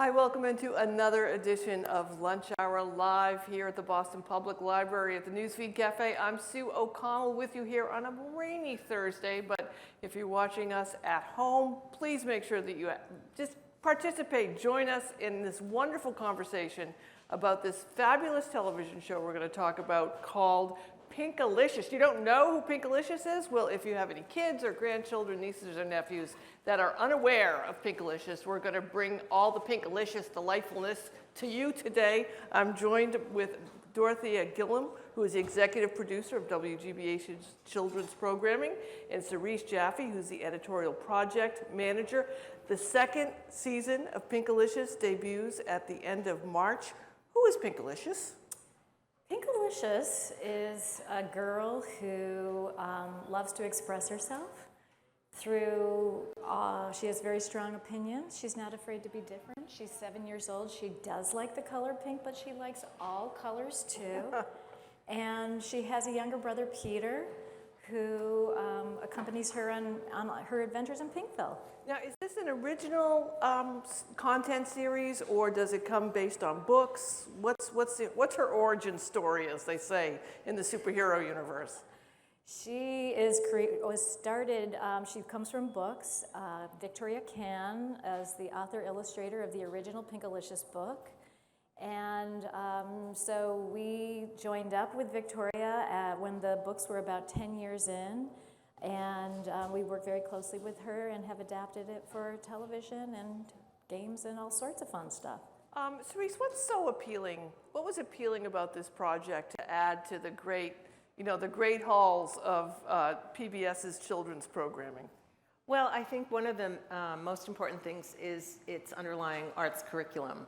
Hi, welcome into another edition of Lunch Hour Live here at the Boston Public Library at the Newsfeed Cafe. I'm Sue O'Connell with you here on a rainy Thursday, but if you're watching us at home, please make sure that you just participate. Join us in this wonderful conversation about this fabulous television show we're going to talk about called Pinkalicious. You don't know who Pinkalicious is? Well, if you have any kids or grandchildren, nieces or nephews that are unaware of Pinkalicious, we're going to bring all the Pinkalicious delightfulness to you today. I'm joined with Dorothea Gillim, who is the executive producer of WGBH's children's programming, and Cyrisse Jaffee, who's the editorial project manager. The second season of Pinkalicious debuts at the end of March. Who is Pinkalicious? Pinkalicious is a girl who loves to express herself through, she has very strong opinions. She's not afraid to be different. She's 7 years old. She does like the color pink, but she likes all colors too. And she has a younger brother, Peter, who accompanies her on her adventures in Pinkville. Now, is this an original content series, or does it come based on books? What's her origin story, as they say, in the superhero universe? She she comes from books. Victoria Can as the author-illustrator of the original Pinkalicious book. And so we joined up with Victoria when the books were about 10 years in. And we work very closely with her and have adapted it for television and games and all sorts of fun stuff. Cyrisse, what's so appealing? What was appealing about this project to add to the great halls of PBS's children's programming? Well, I think one of the most important things is its underlying arts curriculum,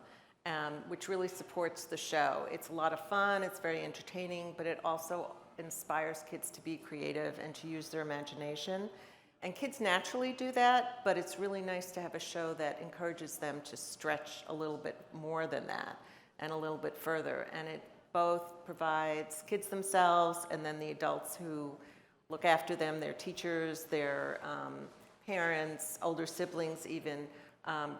which really supports the show. It's a lot of fun, it's very entertaining, but it also inspires kids to be creative and to use their imagination. And kids naturally do that, but it's really nice to have a show that encourages them to stretch a little bit more than that and a little bit further. And it both provides kids themselves and then the adults who look after them, their teachers, their parents, older siblings even,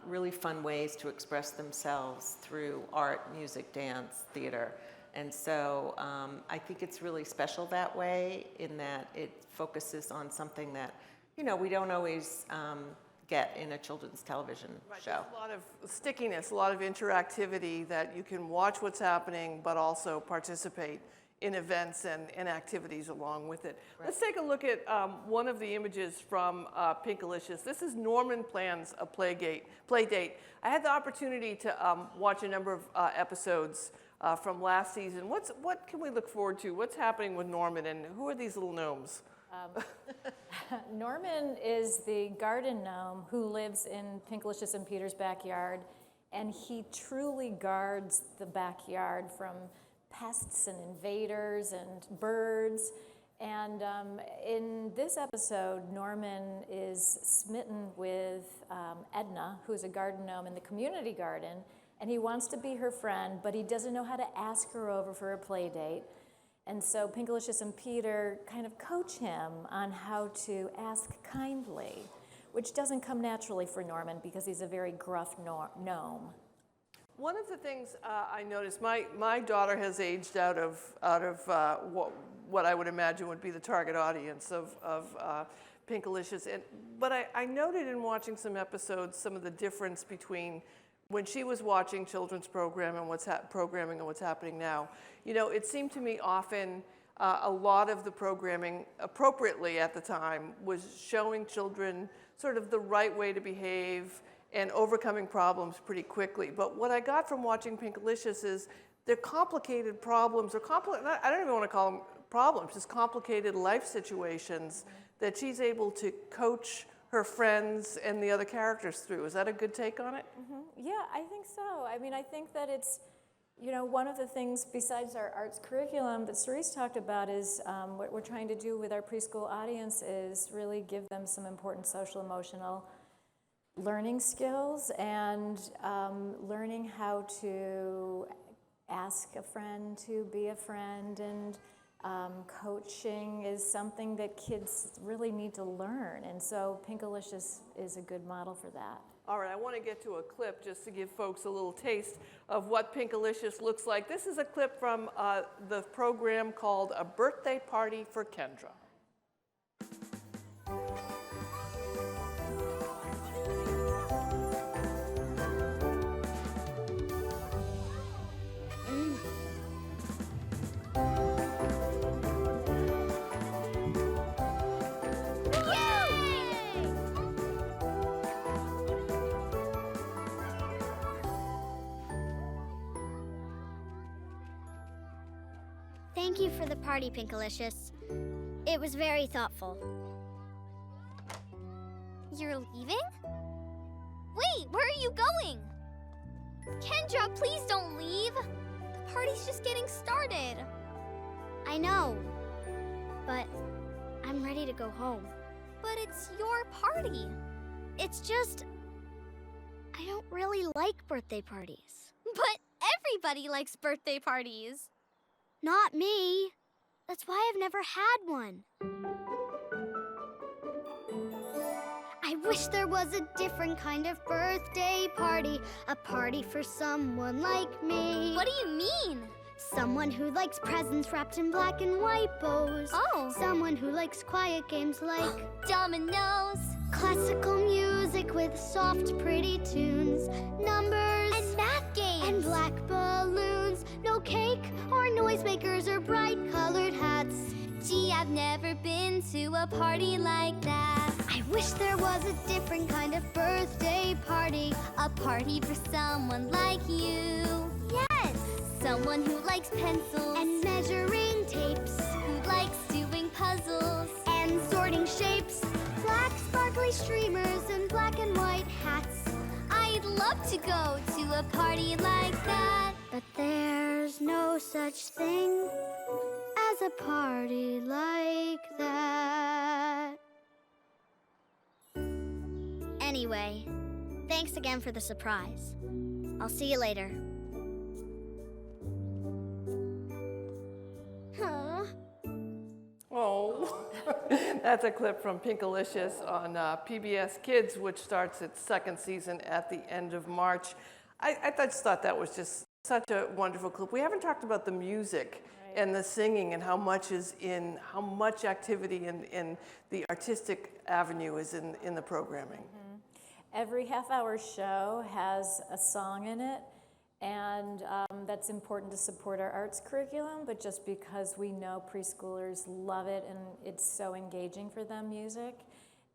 really fun ways to express themselves through art, music, dance, theater. And so I think it's really special that way in that it focuses on something that, we don't always get in a children's television show. There's a lot of stickiness, a lot of interactivity that you can watch what's happening, but also participate in events and activities along with it. Right. Let's take a look at one of the images from Pinkalicious. This is Norman Plans a Play Date. I had the opportunity to watch a number of episodes from last season. What can we look forward to? What's happening with Norman, and who are these little gnomes? Norman is the garden gnome who lives in Pinkalicious and Peter's backyard, and he truly guards the backyard from pests and invaders and birds. And in this episode, Norman is smitten with Edna, who's a garden gnome in the community garden, and he wants to be her friend, but he doesn't know how to ask her over for a play date. And so Pinkalicious and Peter kind of coach him on how to ask kindly, which doesn't come naturally for Norman because he's a very gruff gnome. One of the things I noticed, my daughter has aged out of what I would imagine would be the target audience of Pinkalicious. But I noted in watching some episodes some of the difference between when she was watching children's programming and what's happening now. It seemed to me often a lot of the programming, appropriately at the time, was showing children sort of the right way to behave and overcoming problems pretty quickly. But what I got from watching Pinkalicious is they're complicated problems, I don't even want to call them problems, just complicated life situations that she's able to coach her friends and the other characters through. Is that a good take on it? Mm-hmm. Yeah, I think so. I mean, I think that it's, one of the things besides our arts curriculum that Cyrisse talked about is what we're trying to do with our preschool audience is really give them some important social emotional learning skills and learning how to ask a friend to be a friend and Coaching is something that kids really need to learn, and so Pinkalicious is a good model for that. All right, I want to get to a clip just to give folks a little taste of what Pinkalicious looks like. This is a clip from the program called A Birthday Party for Kendra. Thank you for the party, Pinkalicious. It was very thoughtful. You're leaving? Wait, where are you going? Kendra, please don't leave. The party's just getting started. I know, but I'm ready to go home. But it's your party. It's just, I don't really like birthday parties. But everybody likes birthday parties. Not me. That's why I've never had one. I wish there was a different kind of birthday party. A party for someone like me. What do you mean? Someone who likes presents wrapped in black and white bows. Oh. Someone who likes quiet games like dominoes. Classical music with soft, pretty tunes. Numbers. And math games. And black balloons. No cake or noisemakers or bright-colored hats. Gee, I've never been to a party like that. I wish there was a different kind of birthday party. A party for someone like you. Yes! Someone who likes pencils and measuring tapes. Who likes doing puzzles and sorting shapes. Black sparkly streamers and black and white hats. I'd love to go to a party like that. But there's no such thing as a party like that. Anyway, thanks again for the surprise. I'll see you later. Huh? Oh, that's a clip from Pinkalicious on PBS Kids, which starts its second season at the end of March. I just thought that was just such a wonderful clip. We haven't talked about the music and the singing and how much activity in the artistic avenue is in the programming. Mm-hmm. Every half-hour show has a song in it, and that's important to support our arts curriculum, but just because we know preschoolers love it and it's so engaging for them, music.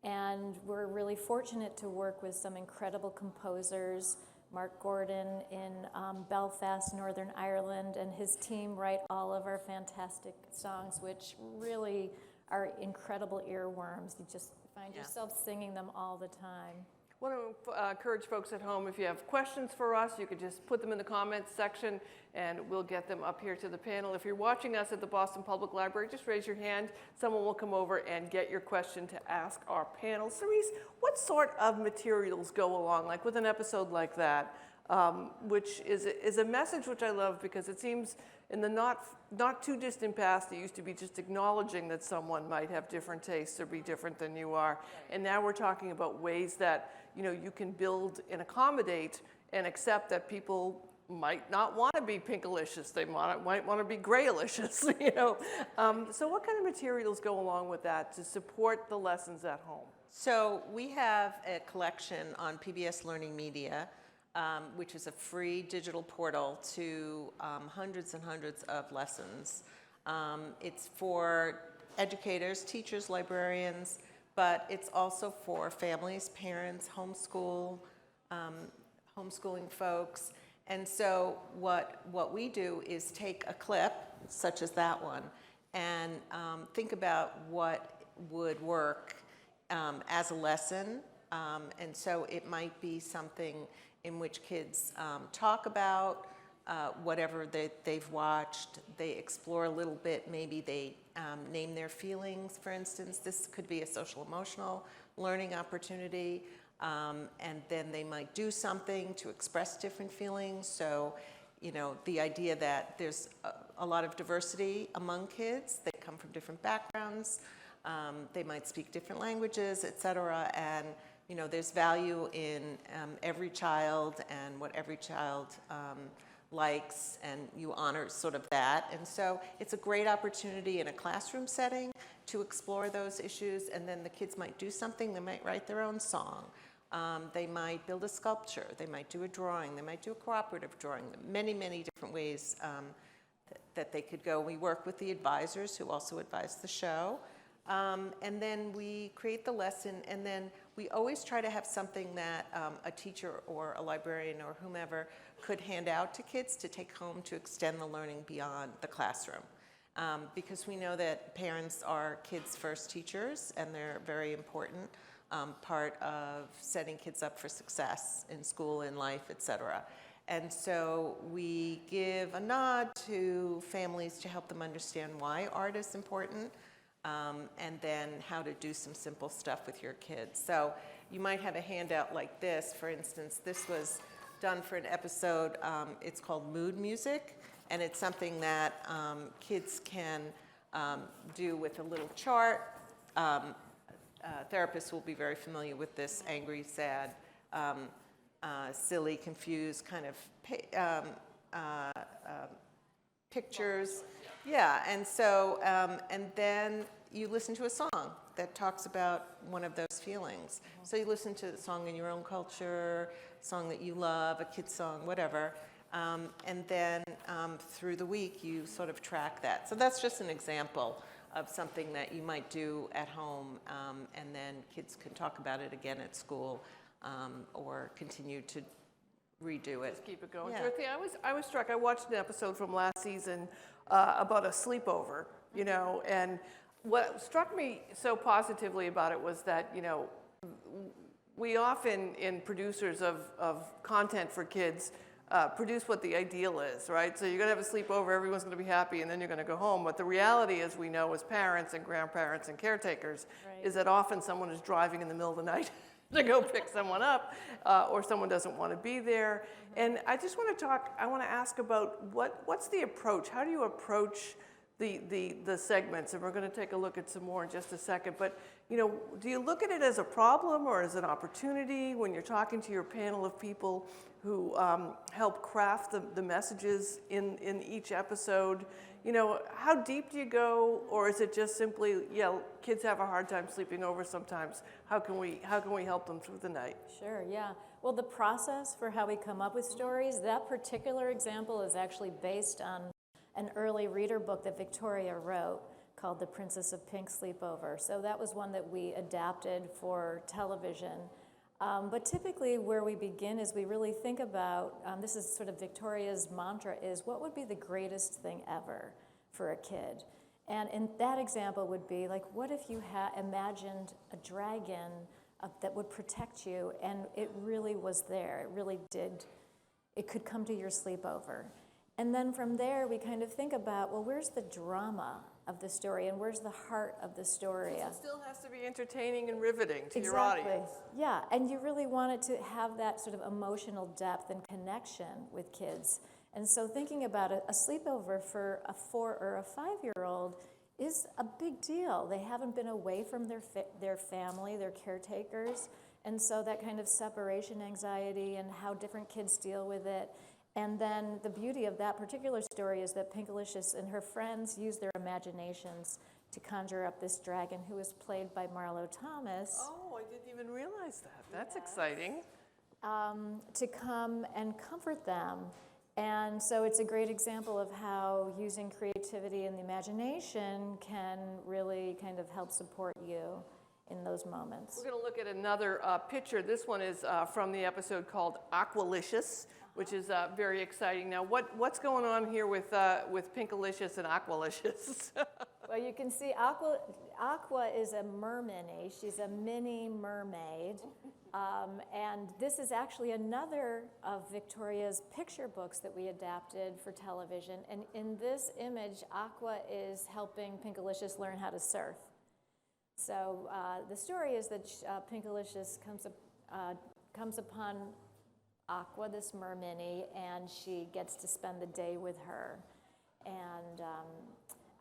And we're really fortunate to work with some incredible composers. Mark Gordon in Belfast, Northern Ireland, and his team write all of our fantastic songs, which really are incredible earworms. You just find yourself singing them all the time. I want to encourage folks at home, if you have questions for us, you could just put them in the comments section and we'll get them up here to the panel. If you're watching us at the Boston Public Library, just raise your hand. Someone will come over and get your question to ask our panel. Cyrisse, what sort of materials go along, like with an episode like that, which is a message which I love because it seems in the not too distant past, it used to be just acknowledging that someone might have different tastes or be different than you are. And now we're talking about ways that you can build and accommodate and accept that people might not want to be Pinkalicious. They might want to be Graylicious, So what kind of materials go along with that to support the lessons at home? So we have a collection on PBS Learning Media, which is a free digital portal to hundreds and hundreds of lessons. It's for educators, teachers, librarians, but it's also for families, parents, homeschooling folks. And so what we do is take a clip, such as that one, and think about what would work as a lesson. And so it might be something in which kids talk about whatever they've watched. They explore a little bit, maybe they name their feelings, for instance. This could be a social emotional learning opportunity. And then they might do something to express different feelings. So the idea that there's a lot of diversity among kids. They come from different backgrounds. They might speak different languages, et cetera. And, there's value in every child and what every child likes, and you honor sort of that. And so it's a great opportunity in a classroom setting to explore those issues, and then the kids might do something. They might write their own song. They might build a sculpture. They might do a drawing. They might do a cooperative drawing. Many, many different ways that they could go. We work with the advisors who also advise the show. And then we create the lesson, and then we always try to have something that a teacher or a librarian or whomever could hand out to kids to take home to extend the learning beyond the classroom. Because we know that parents are kids' first teachers, and they're very important part of setting kids up for success in school, in life, et cetera. And so we give a nod to families to help them understand why art is important, and then how to do some simple stuff with your kids. So you might have a handout like this. For instance, this was done for an episode. It's called Mood Music, and it's something that kids can do with a little chart. Therapists will be very familiar with this: angry, sad, silly, confused kind of pictures. Yeah, and so, and then you listen to a song that talks about one of those feelings. So you listen to the song in your own culture, song that you love, a kid's song, whatever. And then through the week, you sort of track that. So that's just an example of something that you might do at home, and then kids can talk about it again at school, or continue to redo it. Just keep it going. Yeah. Dorothea, I was struck. I watched an episode from last season about a sleepover, and what struck me so positively about it was that, we often, in producers of content for kids, produce what the ideal is, right? So you're going to have a sleepover, everyone's going to be happy, and then you're going to go home. But the reality, as we know as parents and grandparents and caretakers, is that often someone is driving in the middle of the night to go pick someone up, or someone doesn't want to be there. And I just want to ask about what's the approach? How do you approach the segments? And we're going to take a look at some more in just a second. But, do you look at it as a problem or as an opportunity when you're talking to your panel of people who help craft the messages in each episode? How deep do you go, or is it just simply, kids have a hard time sleeping over sometimes. How can we help them through the night? Sure, yeah. Well, the process for how we come up with stories, that particular example is actually based on an early reader book that Victoria wrote called The Princess of Pink Sleepover. So that was one that we adapted for television. But typically where we begin is we really think about, this is sort of Victoria's mantra, is what would be the greatest thing ever for a kid? And in that example would be like, what if you had imagined a dragon that would protect you, and it really was there, it really did, it could come to your sleepover. And then from there we kind of think about, well, where's the drama of the story, and where's the heart of the story? It still has to be entertaining and riveting to your audience. Yeah, and you really want it to have that sort of emotional depth and connection with kids. And so thinking about a sleepover for a 4 or a 5-year-old is a big deal. They haven't been away from their family, their caretakers, and so that kind of separation anxiety and how different kids deal with it. And then the beauty of that particular story is that Pinkalicious and her friends use their imaginations to conjure up this dragon, who is played by Marlo Thomas. Oh, I didn't even realize that. That's exciting. To come and comfort them. And so it's a great example of how using creativity and the imagination can really kind of help support you in those moments. We're going to look at another picture. This one is from the episode called Aqualicious, which is very exciting. Now, what's going on here with Pinkalicious and Aqualicious? Well, you can see Aqua is a mermaid. She's a mini mermaid. And this is actually another of Victoria's picture books that we adapted for television. And in this image, Aqua is helping Pinkalicious learn how to surf. So the story is that Pinkalicious comes upon Aqua, this mermini, and she gets to spend the day with her. And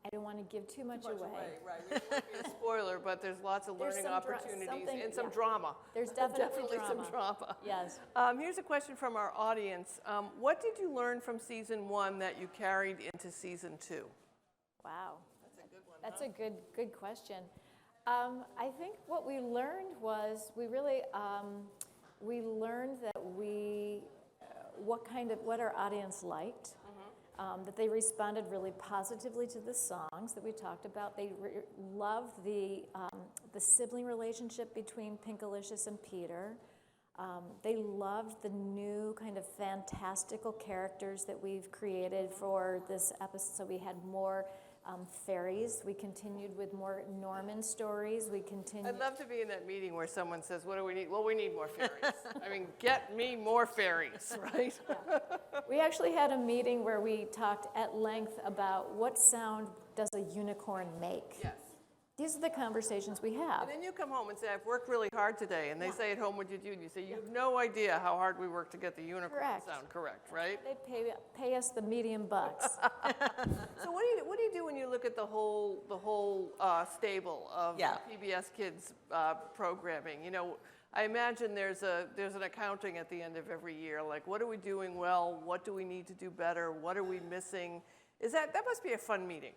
I don't want to give too much away. Right. It won't be a spoiler, but there's lots of There's learning some opportunities and yeah. some drama. There's definitely some drama. Yes. Here's a question from our audience. What did you learn from season 1 that you carried into season 2? Wow. That's a good one. That's a good question. I think what we learned was we really we learned that what our audience liked, that they responded really positively to the songs that we talked about. They loved the sibling relationship between Pinkalicious and Peter. They loved the new kind of fantastical characters that we've created for this episode. So we had more fairies. We continued with more Norman stories. We continued. I'd love to be in that meeting where someone says, what do we need? Well, we need more fairies. I mean, get me more fairies, right? Yeah. We actually had a meeting where we talked at length about what sound does a unicorn make. Yes. These are the conversations we have. And then you come home and say, I've worked really hard today. And they say at home, what did you do? And you say, you have no idea how hard we worked to get the unicorn to sound correct, right? They pay us the medium bucks. So what do you do when you look at the whole stable of PBS Kids programming? You know, I imagine there's an accounting at the end of every year. Like, what are we doing well? What do we need to do better? What are we missing? That must be a fun meeting.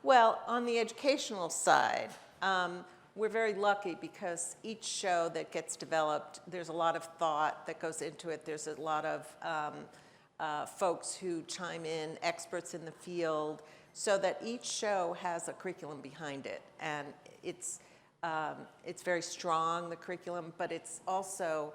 Well, on the educational side, we're very lucky because each show that gets developed, there's a lot of thought that goes into it. There's a lot of folks who chime in, experts in the field, so that each show has a curriculum behind it. And it's very strong, the curriculum, but it's also,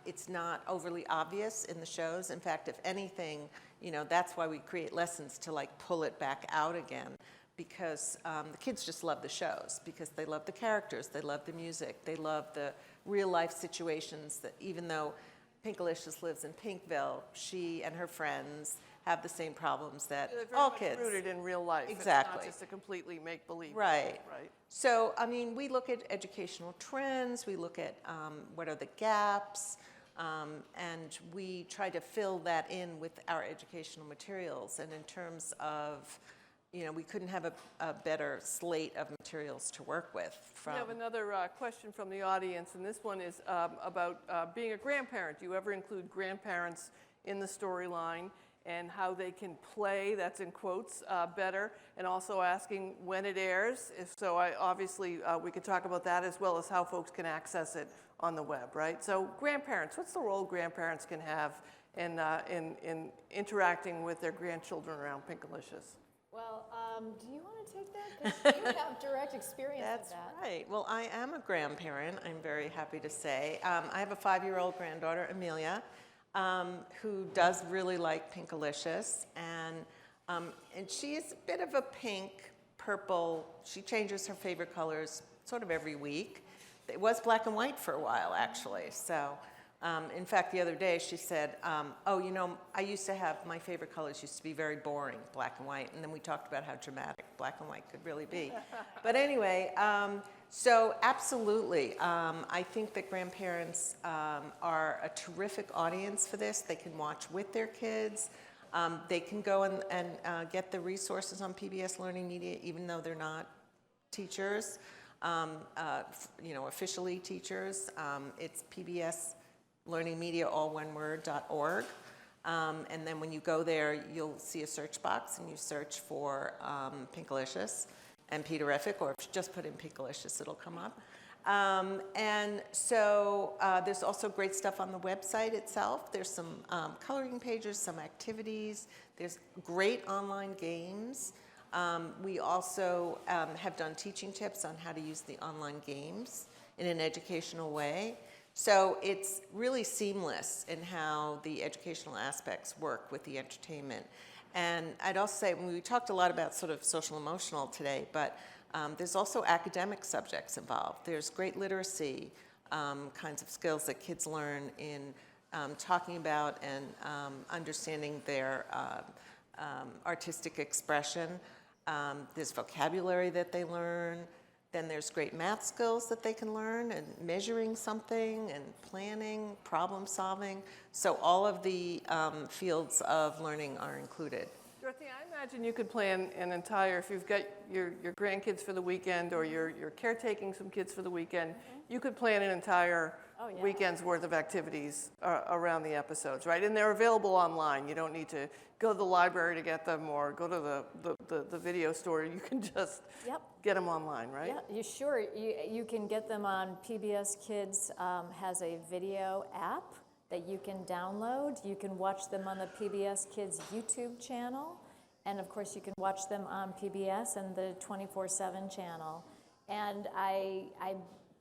it's not overly obvious in the shows. In fact, if anything, you know, that's why we create lessons to like pull it back out again, because the kids just love the shows, because they love the characters, they love the music, they love the real life situations that even though Pinkalicious lives in Pinkville, she and her friends have the same problems that all kids. Rooted in real life. Exactly. It's not just a completely make-believe. Right. Right. So, I mean, we look at educational trends, we look at what are the gaps, and we try to fill that in with our educational materials. And in terms of, you know, we couldn't have a better slate of materials to work with. We have another question from the audience, and this one is about being a grandparent. Do you ever include grandparents in the storyline and how they can play, that's in quotes, better, and also asking when it airs? If so, obviously we could talk about that as well as how folks can access it on the web, right? So grandparents, what's the role grandparents can have in interacting with their grandchildren around Pinkalicious? Well, do you want to take that? Because you have direct experience with that. That's right. Well, I am a grandparent, I'm very happy to say. I have a 5-year-old granddaughter, Amelia, who does really like Pinkalicious, and she is a bit of a pink, purple. She changes her favorite colors sort of every week. It was black and white for a while, actually. So, in fact, the other day she said, oh, you know, I used to have, my favorite colors used to be very boring, black and white, and then we talked about how dramatic black and white could really be. But anyway, so absolutely, I think that grandparents are a terrific audience for this. They can watch with their kids. They can go and get the resources on PBS Learning Media, even though they're not teachers, you know, officially teachers. It's PBS Learning Media, all one word, .org. And then when you go there, you'll see a search box and you search for Pinkalicious and Peterrific, or if you just put in Pinkalicious, it'll come up. And so there's also great stuff on the website itself. There's some coloring pages, some activities. There's great online games. We also have done teaching tips on how to use the online games in an educational way. So it's really seamless in how the educational aspects work with the entertainment. And I'd also say, we talked a lot about sort of social emotional today, but there's also academic subjects involved. There's great literacy kinds of skills that kids learn in talking about and understanding their artistic expression. There's vocabulary that they learn. Then there's great math skills that they can learn, and measuring something, and planning, problem solving. So all of the fields of learning are included. Dorothea, I imagine you could plan an entire, if you've got your grandkids for the weekend, or you're caretaking some kids for the weekend, you could plan an entire weekend's worth of activities around the episodes, right? And they're available online. You don't need to go to the library to get them, or go to the video store. You can just get them online, right? Yeah, you can get them on PBS Kids has a video app that you can download. You can watch them on the PBS Kids YouTube channel. And of course, you can watch them on PBS and the 24/7 channel. And I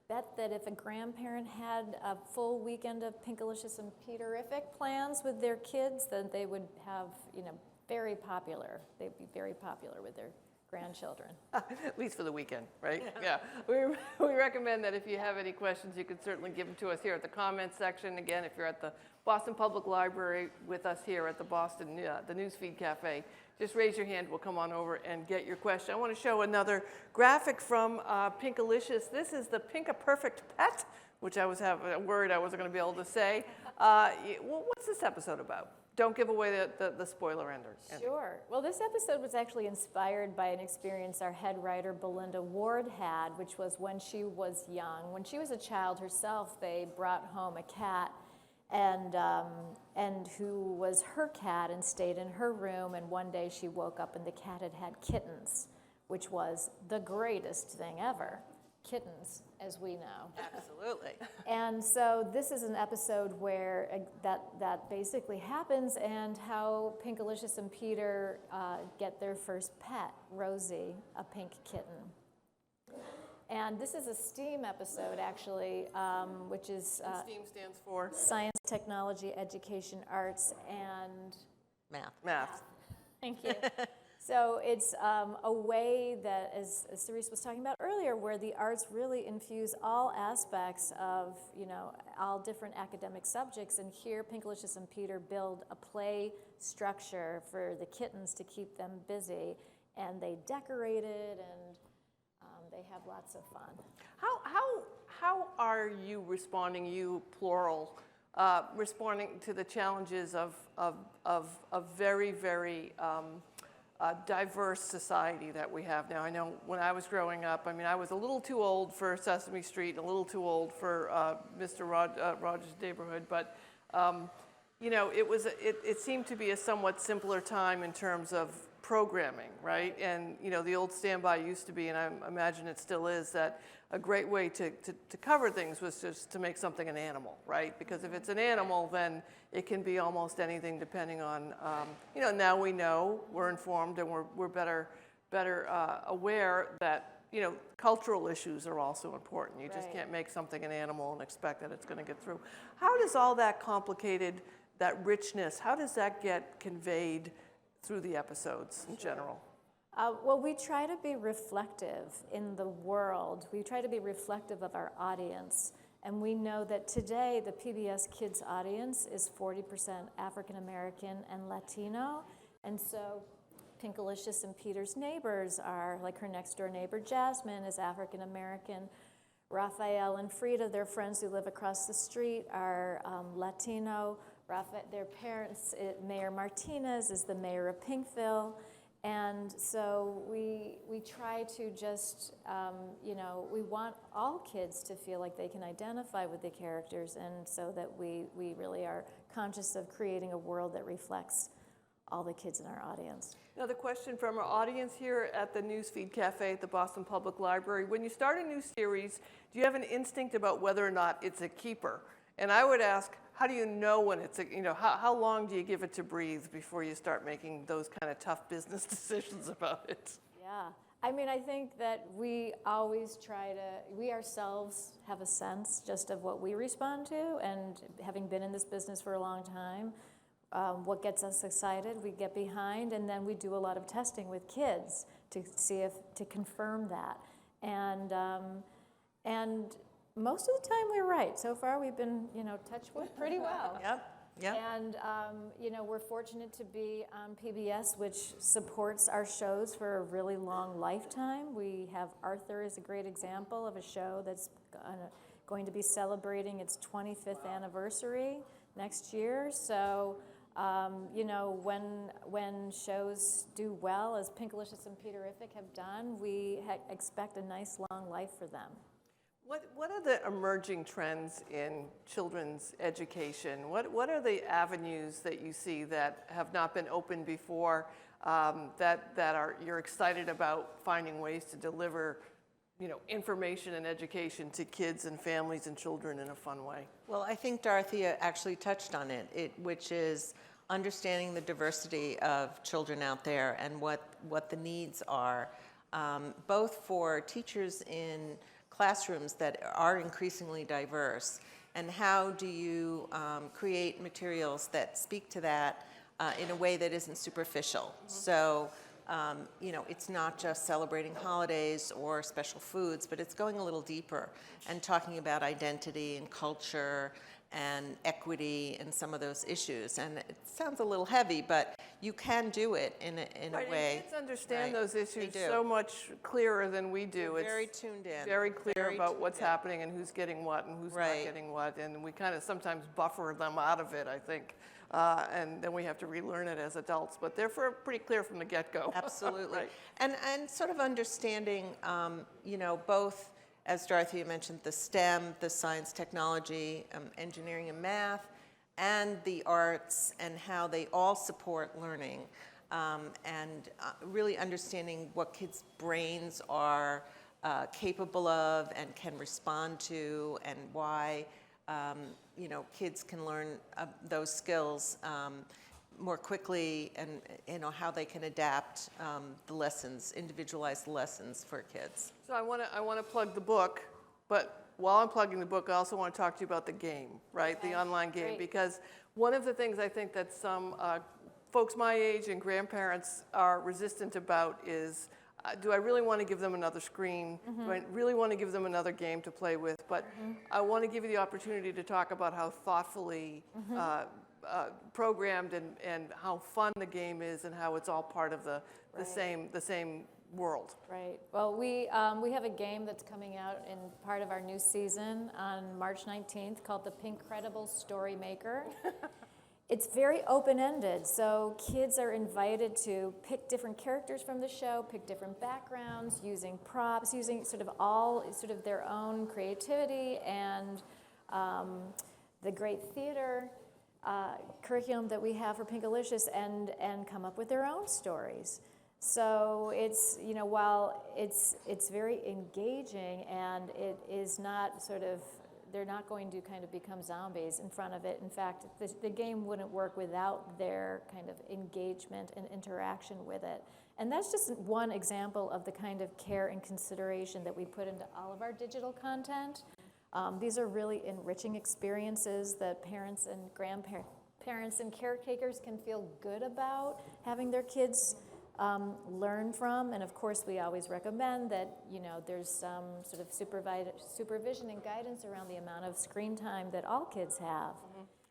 bet that if a grandparent had a full weekend of Pinkalicious and Peterrific plans with their kids, then they would have, very popular. They'd be very popular with their grandchildren. At least for the weekend, right? Yeah. We recommend that if you have any questions, you can certainly give them to us here at the comments section. Again, if you're at the Boston Public Library with us here at the Boston, the Newsfeed Cafe, just raise your hand. We'll come on over and get your question. I want to show another graphic from Pinkalicious. This is the Pinka-Perfect Pet, which I was worried I wasn't going to be able to say. Well, what's this episode about? Don't give away the spoiler ending. Sure. Well, this episode was actually inspired by an experience our head writer Belinda Ward had, which was when she was young. When she was a child herself, they brought home a cat, and who was her cat and stayed in her room. And one day she woke up and the cat had kittens, which was the greatest thing ever. Kittens, as we know. Absolutely. And so this is an episode where that basically happens, and how Pinkalicious and Peter get their first pet, Rosie, a pink kitten. And this is a STEAM episode, actually, which is STEAM stands for Science, Technology, Education, Arts, and Math. Thank you. So it's a way that, as Cyrisse was talking about earlier, where the arts really infuse all aspects of, all different academic subjects. And here, Pinkalicious and Peter build a play structure for the kittens to keep them busy, and they decorate it, and they have lots of fun. How are you responding, you plural, responding to the challenges of very, very diverse society that we have now? I know when I was growing up, I was a little too old for Sesame Street, a little too old for Mr. Rogers' Neighborhood, but it seemed to be a somewhat simpler time in terms of programming, right? And the old standby used to be, and I imagine it still is, that a great way to cover things was just to make something an animal, right? Because if it's an animal, then it can be almost anything, depending on, now we know, we're informed, and we're better aware that, cultural issues are also important. You just can't make something an animal and expect that it's going to get through. How does all that complicated, that richness, how does that get conveyed through the episodes in general? Well, we try to be reflective in the world. We try to be reflective of our audience. And we know that today the PBS Kids audience is 40% African American and Latino. And so Pinkalicious and Peter's neighbors are, like her next door neighbor Jasmine is African American. Raphael and Frida, their friends who live across the street, are Latino. Their parents, Mayor Martinez is the mayor of Pinkville. And so we try to just, we want all kids to feel like they can identify with the characters, and so that we really are conscious of creating a world that reflects all the kids in our audience. Another question from our audience here at the Newsfeed Cafe at the Boston Public Library. When you start a new series, do you have an instinct about whether or not it's a keeper? And I would ask, how do you know when it's how long do you give it to breathe before you start making those kind of tough business decisions about it? Yeah. I think that we always we ourselves have a sense just of what we respond to, and having been in this business for a long time, what gets us excited, we get behind, and then we do a lot of testing with kids to see to confirm that. And most of the time we're right. So far we've been, touch wood, pretty well. Yep. Yeah. And, we're fortunate to be on PBS, which supports our shows for a really long lifetime. We have Arthur as a great example of a show that's going to be celebrating its 25th anniversary next year. So, when shows do well, as Pinkalicious and Peterrific have done, we expect a nice long life for them. What are the emerging trends in children's education? What are the avenues that you see that have not been opened before, you're excited about finding ways to deliver, information and education to kids and families and children in a fun way? Well, I think Dorothea actually touched on it, which is understanding the diversity of children out there and what the needs are, both for teachers in classrooms that are increasingly diverse, and how do you create materials that speak to that in a way that isn't superficial. So, it's not just celebrating holidays or special foods, but it's going a little deeper and talking about identity and culture and equity and some of those issues. And it sounds a little heavy, but you can do it in a way. And kids understand those They issues do. so much clearer than we do. They're very tuned in. Very clear Very about tuned what's in. happening and who's getting what and who's not Right. getting what. And we kind of sometimes buffer them out of it, I think. And then we have to relearn it as adults. But they're pretty clear from the get-go. Absolutely. Right. And sort of understanding, both, as Dorothea mentioned, the STEM, the science, technology, engineering and math, and the arts, and how they all support learning. And really understanding what kids' brains are capable of and can respond to, and why kids can learn those skills more quickly, and how they can adapt the lessons, individualize the lessons for kids. So I want to plug the book, but while I'm plugging the book, I also want to talk to you about the game, right? Okay, The online game, great. because one of the things I think that some folks my age and grandparents are resistant about is, do I really want to give them another screen? Do I really want to give them another game to play with? But I want to give you the opportunity to talk about how thoughtfully programmed and how fun the game is, and how it's all part of the same world. Right. Well, we have a game that's coming out in part of our new season on March 19th called the Pincredible Story Maker. It's very open-ended, so kids are invited to pick different characters from the show, pick different backgrounds, using props, using sort of their own creativity and the great theater curriculum that we have for Pinkalicious, and come up with their own stories. So it's, while it's very engaging, and it is not they're not going to kind of become zombies in front of it. In fact, the game wouldn't work without their kind of engagement and interaction with it. And that's just one example of the kind of care and consideration that we put into all of our digital content. These are really enriching experiences that parents and grandparents and caretakers can feel good about having their kids learn from. And of course, we always recommend that there's some sort of supervision and guidance around the amount of screen time that all kids have.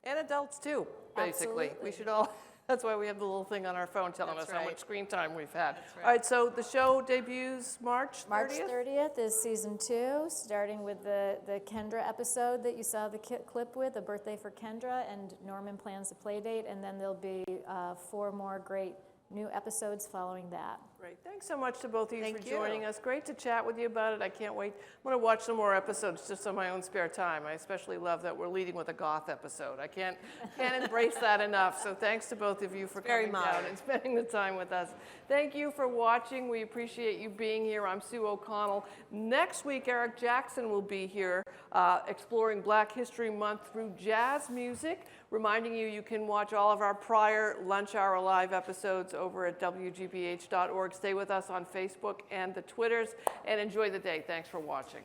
And adults too, basically. Absolutely. We should all, that's why we have the little thing on our phone telling That's us how right. much screen time we've had. That's right. All right, so the show debuts March 30th? March 30th is season 2, starting with the Kendra episode that you saw the clip with, the birthday for Kendra, and Norman plans a play date, and then there'll be 4 more great new episodes following that. Great. Thanks so much to both of you Thank for you. joining us. Great to chat with you about it. I can't wait. I'm going to watch some more episodes just on my own spare time. I especially love that we're leading with a goth episode. I can't embrace that enough. So thanks to both of you for Very coming down modern. and spending the time with us. Thank you for watching. We appreciate you being here. I'm Sue O'Connell. Next week, Eric Jackson will be here exploring Black History Month through jazz music. Reminding you can watch all of our prior Lunch Hour Live episodes over at WGBH.org. Stay with us on Facebook and the Twitters, and enjoy the day. Thanks for watching.